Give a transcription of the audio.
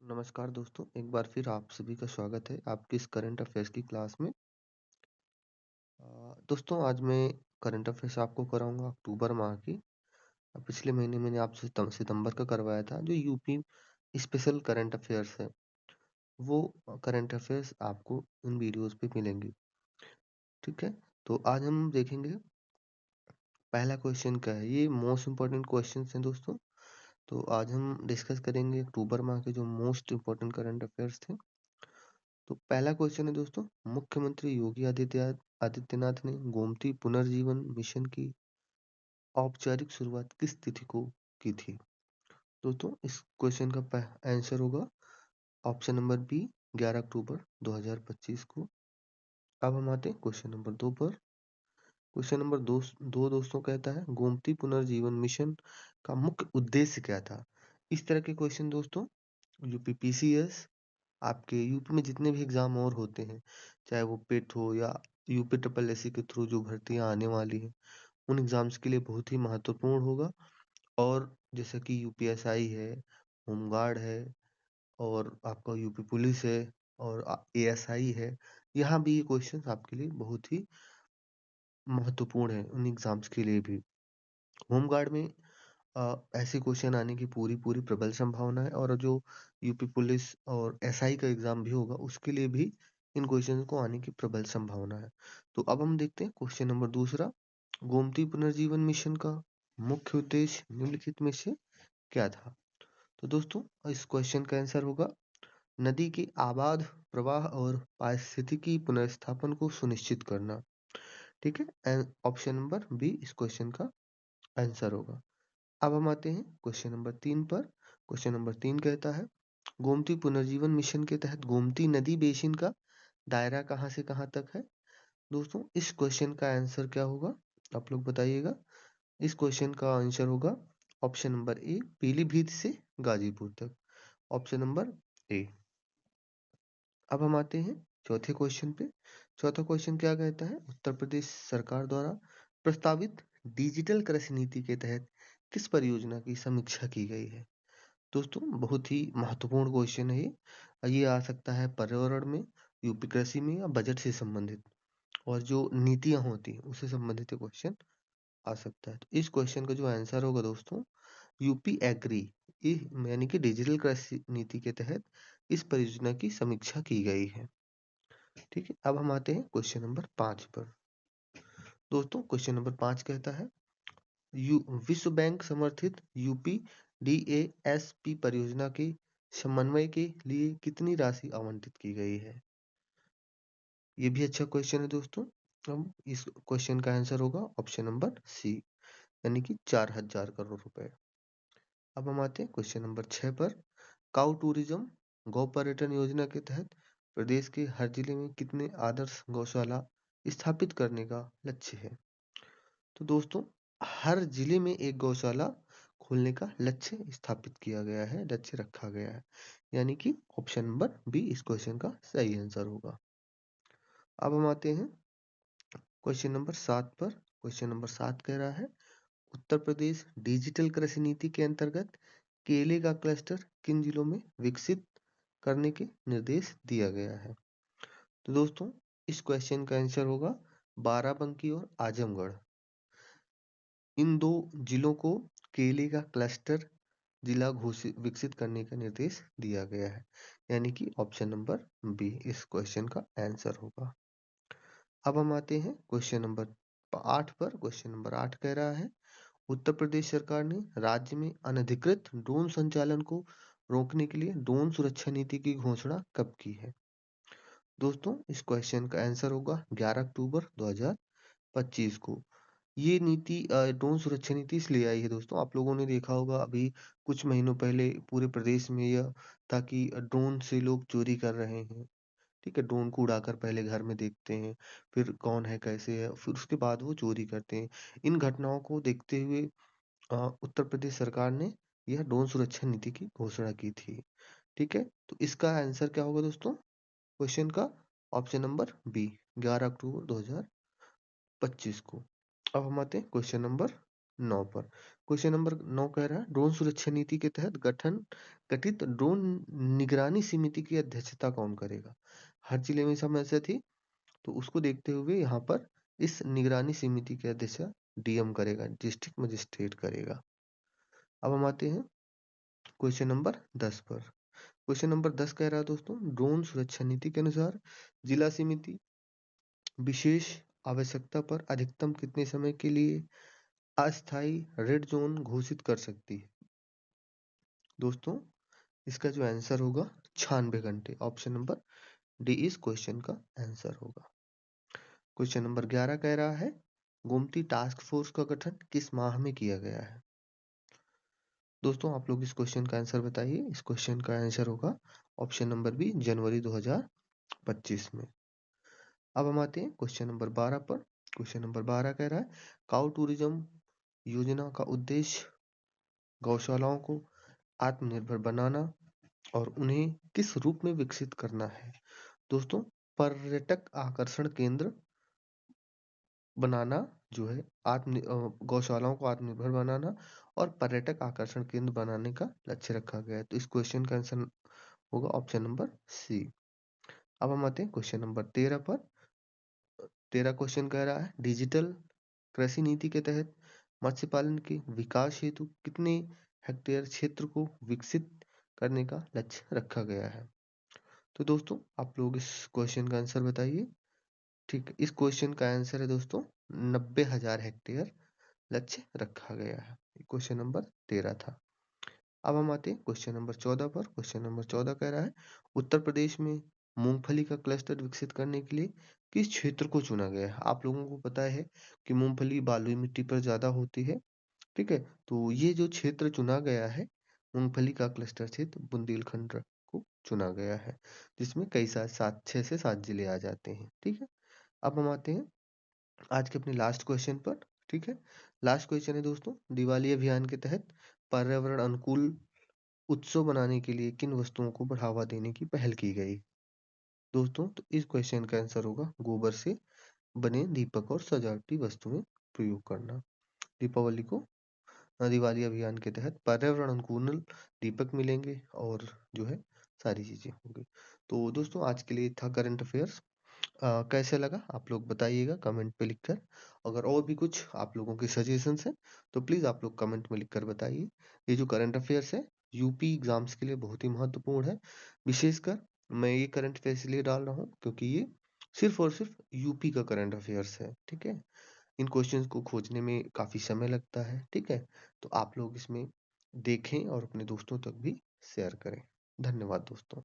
नमस्कार दोस्तों, एक बार फिर आप सभी का स्वागत है आपकी इस करंट अफेयर्स की क्लास में। दोस्तों आज मैं करंट अफेयर्स आपको कराऊंगा अक्टूबर माह की। पिछले महीने मैंने आपसे सितंबर का करवाया था। जो यूपी स्पेशल करंट अफेयर्स है वो करंट अफेयर्स आपको इन वीडियोस पे मिलेंगी। ठीक है, तो आज हम देखेंगे पहला क्वेश्चन क्या है। ये मोस्ट इम्पोर्टेंट क्वेश्चन हैं दोस्तों। तो आज हम डिस्कस करेंगे अक्टूबर माह के जो मोस्ट इम्पोर्टेंट करंट अफेयर्स थे। तो पहला क्वेश्चन है दोस्तों, मुख्यमंत्री योगी आदित्यनाथ ने गोमती पुनर्जीवन मिशन की औपचारिक शुरुआत किस तिथि को की थी। दोस्तों इस क्वेश्चन का आंसर होगा ऑप्शन नंबर बी, 11 अक्टूबर 2025 को। अब हम आते हैं क्वेश्चन नंबर 2 पर। क्वेश्चन नंबर दो दोस्तों कहता है, गोमती पुनर्जीवन मिशन का मुख्य उद्देश्य क्या था। इस तरह के क्वेश्चन दोस्तों यूपीपीसीएस, आपके यूपी में जितने भी एग्जाम और होते हैं, चाहे वो पेट हो या यूपी ट्रिपल एससी के थ्रू जो भर्तियां आने वाली हैं, उन एग्जाम्स के लिए बहुत ही महत्वपूर्ण होगा। और जैसे कि यूपीएसआई है, होमगार्ड है, और आपका यूपी पुलिस है, और एएसआई है, यहाँ भी ये क्वेश्चन आपके लिए बहुत ही महत्वपूर्ण है उन एग्जाम्स के लिए भी। होमगार्ड में ऐसे क्वेश्चन आने की पूरी पूरी प्रबल संभावना है, और जो यूपी पुलिस और एसआई का एग्जाम भी होगा उसके लिए भी इन क्वेश्चन को आने की प्रबल संभावना है। तो अब हम देखते हैं क्वेश्चन नंबर दूसरा, गोमती पुनर्जीवन मिशन का मुख्य उद्देश्य निम्नलिखित में से क्या था। तो दोस्तों इस क्वेश्चन का आंसर होगा नदी के आबाद प्रवाह और पारिस्थितिकी पुनर्स्थापन को सुनिश्चित करना। ठीक है, ऑप्शन नंबर बी इस क्वेश्चन का आंसर होगा। अब हम आते हैं क्वेश्चन नंबर 3 पर। क्वेश्चन नंबर 3 कहता है, गोमती पुनर्जीवन मिशन के तहत गोमती नदी बेसिन का दायरा कहां से कहां तक है। दोस्तों इस क्वेश्चन का आंसर क्या होगा, आप लोग बताइएगा। इस क्वेश्चन का आंसर होगा ऑप्शन नंबर ए, पीलीभीत से गाजीपुर तक। Option number A. अब हम आते हैं चौथे क्वेश्चन पे। चौथा क्वेश्चन क्या कहता है, उत्तर प्रदेश सरकार द्वारा प्रस्तावित डिजिटल कृषि नीति के तहत किस परियोजना की समीक्षा की गई है। दोस्तों बहुत ही महत्वपूर्ण क्वेश्चन है ये आ सकता है पर्यावरण में, यूपी कृषि में, या बजट से संबंधित, और जो नीतियां होती हैं उससे संबंधित क्वेश्चन आ सकता है। तो इस क्वेश्चन का जो आंसर होगा दोस्तों यूपी एग्री, यानी कि डिजिटल कृषि नीति के तहत इस परियोजना की समीक्षा की गई है। ठीक है, अब हम आते हैं क्वेश्चन नंबर 5 पर। दोस्तों क्वेश्चन नंबर 5 कहता है, विश्व बैंक समर्थित यूपी डीएएसपी परियोजना के समन्वय के लिए कितनी राशि आवंटित की गई है। ये भी अच्छा क्वेश्चन है दोस्तों। अब इस क्वेश्चन का आंसर होगा ऑप्शन नंबर सी, यानी कि 4,000 करोड़ रुपए। अब हम आते हैं क्वेश्चन नंबर 6 पर। काउ टूरिज्म गौ पर्यटन योजना के तहत प्रदेश के हर जिले में कितने आदर्श गौशाला स्थापित करने का लक्ष्य है। तो दोस्तों हर जिले में एक गौशाला खोलने का लक्ष्य स्थापित किया गया है, लक्ष्य रखा गया है, यानी कि ऑप्शन नंबर बी इस क्वेश्चन का सही आंसर होगा। अब हम आते हैं क्वेश्चन नंबर 7 पर। क्वेश्चन नंबर 7 कह रहा है, उत्तर प्रदेश डिजिटल कृषि नीति के अंतर्गत केले का क्लस्टर किन जिलों में विकसित करने के निर्देश दिया गया है। तो दोस्तों इस क्वेश्चन का आंसर होगा बाराबंकी और आजमगढ़। इन दो जिलों को केले का क्लस्टर जिला घोषित विकसित करने का निर्देश दिया गया है, यानी कि ऑप्शन नंबर बी इस क्वेश्चन का आंसर होगा। अब हम आते हैं क्वेश्चन नंबर 8 पर। क्वेश्चन नंबर 8 कह रहा है, उत्तर प्रदेश सरकार ने राज्य में अनधिकृत ड्रोन संचालन को रोकने के लिए ड्रोन सुरक्षा नीति की घोषणा कब की है। दोस्तों इस क्वेश्चन का आंसर होगा 11 अक्टूबर 2025 को। ये नीति ड्रोन सुरक्षा नीति इसलिए आई है दोस्तों, आप लोगों ने देखा होगा अभी कुछ महीनों पहले पूरे प्रदेश में यह था कि ड्रोन से लोग चोरी कर रहे हैं। ठीक है, ड्रोन को उड़ाकर पहले घर में देखते हैं, फिर कौन है कैसे है, फिर उसके बाद वो चोरी करते हैं। इन घटनाओं को देखते हुए उत्तर प्रदेश सरकार ने यह ड्रोन सुरक्षा नीति की घोषणा की थी। ठीक है, तो इसका आंसर क्या होगा दोस्तों क्वेश्चन का, ऑप्शन नंबर बी, 11 अक्टूबर 2025 को। अब हम आते हैं क्वेश्चन नंबर 9 पर। क्वेश्चन नंबर 9 कह रहा है ड्रोन सुरक्षा नीति के तहत गठित ड्रोन निगरानी समिति की अध्यक्षता कौन करेगा? हर जिले में समस्या थी, तो उसको देखते हुए यहाँ पर इस निगरानी समिति की अध्यक्षता डीएम करेगा, डिस्ट्रिक्ट मजिस्ट्रेट करेगा। अब हम आते हैं क्वेश्चन नंबर 10 पर। क्वेश्चन नंबर 10 कह रहा है दोस्तों ड्रोन सुरक्षा नीति के अनुसार जिला समिति विशेष आवश्यकता पर अधिकतम कितने समय के लिए अस्थायी रेड जोन घोषित कर सकती है? दोस्तों इसका जो आंसर होगा 96 घंटे। ऑप्शन नंबर डी इस क्वेश्चन का आंसर होगा। क्वेश्चन नंबर 11 कह रहा है गोमती टास्क फोर्स का गठन किस माह में किया गया है? दोस्तों आप लोग इस क्वेश्चन का आंसर बताइए। इस क्वेश्चन का आंसर होगा ऑप्शन नंबर बी जनवरी 2025 में। अब हम आते हैं क्वेश्चन नंबर 12 पर। क्वेश्चन नंबर 12 कह रहा है काउ टूरिज्म योजना का उद्देश्य गौशालाओं को आत्मनिर्भर बनाना और उन्हें किस रूप में विकसित करना है? दोस्तों पर्यटक आकर्षण केंद्र बनाना जो है गौशालाओं को आत्मनिर्भर बनाना और पर्यटक आकर्षण केंद्र बनाने का लक्ष्य रखा गया है। तो इस क्वेश्चन का आंसर होगा ऑप्शन नंबर सी। अब हम आते हैं क्वेश्चन नंबर 13 पर। 13 क्वेश्चन कह रहा है डिजिटल कृषि नीति के तहत मत्स्य पालन के विकास हेतु कितने हेक्टेयर क्षेत्र को विकसित करने का लक्ष्य रखा गया है? तो दोस्तों आप लोग इस क्वेश्चन का आंसर बताइए। ठीक है, इस क्वेश्चन का आंसर है दोस्तों 90,000 हेक्टेयर लक्ष्य रखा गया है। क्वेश्चन नंबर 13 था। अब हम आते हैं क्वेश्चन नंबर 14 पर। क्वेश्चन नंबर 14 कह रहा है उत्तर प्रदेश में मूंगफली का क्लस्टर विकसित करने के लिए किस क्षेत्र को चुना गया है? आप लोगों को पता है कि मूंगफली बालुई मिट्टी पर ज्यादा होती है। ठीक है, तो ये जो क्षेत्र चुना गया है मूंगफली का क्लस्टर क्षेत्र बुंदेलखंड को चुना गया है, जिसमें कई सात 6 से 7 जिले आ जाते हैं। ठीक है, अब हम आते हैं आज के अपने लास्ट क्वेश्चन पर। ठीक है, लास्ट क्वेश्चन है दोस्तों दिवाली अभियान के तहत पर्यावरण अनुकूल उत्सव बनाने के लिए किन वस्तुओं को बढ़ावा देने की पहल की गई? दोस्तों तो इस क्वेश्चन का आंसर होगा गोबर से बने दीपक और सजावटी वस्तुएं प्रयोग करना। दीपावली को दिवाली अभियान के तहत पर्यावरण अनुकूल दीपक मिलेंगे और जो है सारी चीजें होंगी। तो दोस्तों आज के लिए था करंट अफेयर्स। कैसे लगा आप लोग बताइएगा कमेंट पे लिखकर। अगर और भी कुछ आप लोगों के सजेशंस हैं तो प्लीज़ आप लोग कमेंट में लिखकर बताइए। ये जो करंट अफेयर्स है यूपी एग्जाम्स के लिए बहुत ही महत्वपूर्ण है। विशेषकर मैं ये करंट अफेयर्स इसलिए डाल रहा हूँ क्योंकि ये सिर्फ और सिर्फ यूपी का करंट अफेयर्स है। ठीक है, इन क्वेश्चंस को खोजने में काफ़ी समय लगता है। ठीक है, तो आप लोग इसमें देखें और अपने दोस्तों तक भी शेयर करें। धन्यवाद दोस्तों।